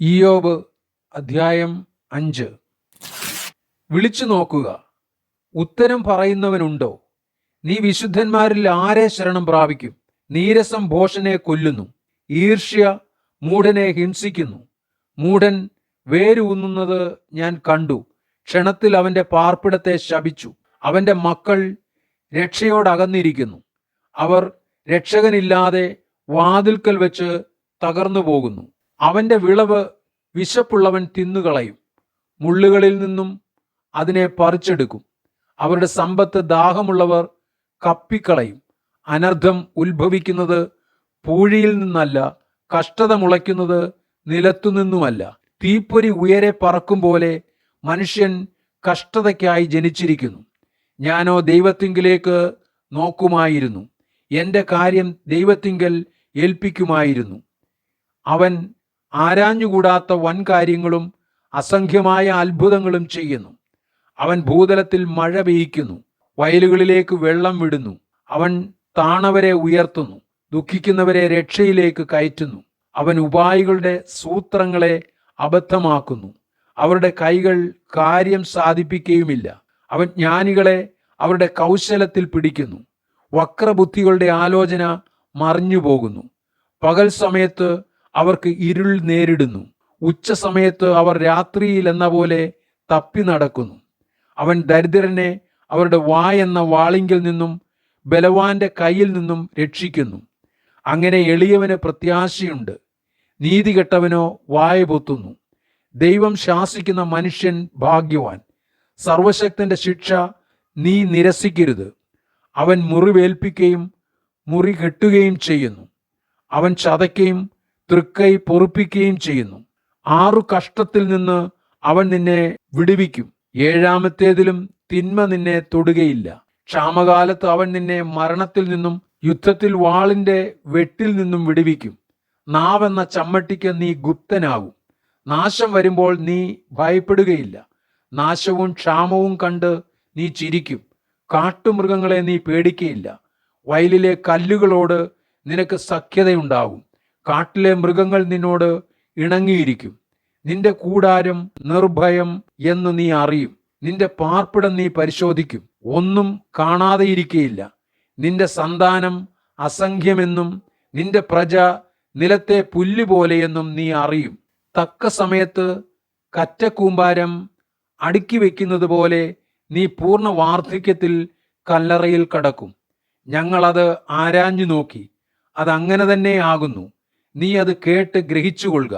ഇയ്യോബ് അധ്യായം 5. വിളിച്ചു നോക്കുക, ഉത്തരം പറയുന്നവനുണ്ടോ? നീ വിശുദ്ധന്മാരിൽ ആരെ ശരണം പ്രാപിക്കും? നീരസം ഭോഷനെ കൊല്ലുന്നു, ഈർഷ്യ മൂഢനെ ഹിംസിക്കുന്നു. മൂഢൻ വേരൂന്നുന്നത് ഞാൻ കണ്ടു. ക്ഷണത്തിൽ അവന്റെ പാർപ്പിടത്തെ ശപിച്ചു. അവന്റെ മക്കൾ രക്ഷയോടകന്നിരിക്കുന്നു. അവർ രക്ഷകനില്ലാതെ വാതിൽക്കൽ വെച്ച് തകർന്നു പോകുന്നു. അവന്റെ വിളവ് വിശപ്പുള്ളവൻ തിന്നുകളയും. മുള്ളുകളിൽ നിന്നും അതിനെ പറിച്ചെടുക്കും. അവരുടെ സമ്പത്ത് ദാഹമുള്ളവർ കപ്പിക്കളയും. അനർത്ഥം ഉത്ഭവിക്കുന്നത് പൂഴിയിൽ നിന്നല്ല, കഷ്ടത മുളയ്ക്കുന്നത് നിലത്തുനിന്നുമല്ല. തീപ്പൊരി ഉയരെ പറക്കും പോലെ മനുഷ്യൻ കഷ്ടതയ്ക്കായി ജനിച്ചിരിക്കുന്നു. ഞാനോ ദൈവത്തിങ്കിലേക്ക് നോക്കുമായിരുന്നു, എൻ്റെ കാര്യം ദൈവത്തിങ്കൽ ഏൽപ്പിക്കുമായിരുന്നു. അവൻ ആരാഞ്ഞുകൂടാത്ത വൻ കാര്യങ്ങളും അസംഖ്യമായ അത്ഭുതങ്ങളും ചെയ്യുന്നു. അവൻ ഭൂതലത്തിൽ മഴ പെയ്യിക്കുന്നു, വയലുകളിലേക്ക് വെള്ളം വിടുന്നു. അവൻ താണവരെ ഉയർത്തുന്നു, ദുഃഖിക്കുന്നവരെ രക്ഷയിലേക്ക് കയറ്റുന്നു. അവൻ ഉപായികളുടെ സൂത്രങ്ങളെ അബദ്ധമാക്കുന്നു, അവരുടെ കൈകൾ കാര്യം സാധിപ്പിക്കുകയുമില്ല. അവൻ ജ്ഞാനികളെ അവരുടെ കൗശലത്തിൽ പിടിക്കുന്നു, വക്രബുദ്ധികളുടെ ആലോചന മറിഞ്ഞു പോകുന്നു. പകൽ സമയത്ത് അവർക്ക് ഇരുൾ നേരിടുന്നു, ഉച്ച സമയത്ത് അവർ രാത്രിയിൽ എന്ന പോലെ തപ്പി നടക്കുന്നു. അവൻ ദരിദ്രനെ അവരുടെ വായെന്ന വാളിങ്കിൽ നിന്നും ബലവാന്റെ കയ്യിൽ നിന്നും രക്ഷിക്കുന്നു. അങ്ങനെ എളിയവന് പ്രത്യാശയുണ്ട്, നീതികെട്ടവനോ വായ പൊത്തുന്നു. ദൈവം ശാസിക്കുന്ന മനുഷ്യൻ ഭാഗ്യവാൻ. സർവശക്തന്റെ ശിക്ഷ നീ നിരസിക്കരുത്. അവൻ മുറിവേൽപ്പിക്കുകയും മുറി കെട്ടുകയും ചെയ്യുന്നു. അവൻ ചതയ്ക്കുകയും തൃക്കൈ പൊറുപ്പിക്കുകയും ചെയ്യുന്നു. 6 കഷ്ടത്തിൽ നിന്ന് അവൻ നിന്നെ വിടുവിക്കും. 7-ാമത്തേതിലും തിന്മ നിന്നെ തൊടുകയില്ല. ക്ഷാമകാലത്ത് അവൻ നിന്നെ മരണത്തിൽ നിന്നും യുദ്ധത്തിൽ വാളിന്റെ വെട്ടിൽ നിന്നും വിടുവിക്കും. നാവെന്ന ചമ്മട്ടിക്ക് നീ ഗുപ്തനാകും. നാശം വരുമ്പോൾ നീ ഭയപ്പെടുകയില്ല. നാശവും ക്ഷാമവും കണ്ട് നീ ചിരിക്കും. കാട്ടുമൃഗങ്ങളെ നീ പേടിക്കയില്ല. വയലിലെ കല്ലുകളോട് നിനക്ക് സഖ്യതയുണ്ടാകും. കാട്ടിലെ മൃഗങ്ങൾ നിന്നോട് ഇണങ്ങിയിരിക്കും. നിന്റെ കൂടാരം നിർഭയം എന്ന് നീ അറിയും. നിന്റെ പാർപ്പിടം നീ പരിശോധിക്കും, ഒന്നും കാണാതെയിരിക്കയില്ല. നിന്റെ സന്താനം അസംഖ്യമെന്നും നിന്റെ പ്രജ നിലത്തെ പുല്ലുപോലെയെന്നും നീ അറിയും. തക്ക സമയത്ത് കറ്റക്കൂമ്പാരം അടുക്കി വെക്കുന്നത് പോലെ നീ പൂർണ്ണ വാർദ്ധക്യത്തിൽ കല്ലറയിൽ കടക്കും. ഞങ്ങളത് ആരാഞ്ഞു നോക്കി, അതങ്ങനെ തന്നെ ആകുന്നു. നീ അത് കേട്ട് ഗ്രഹിച്ചുകൊള്ളുക.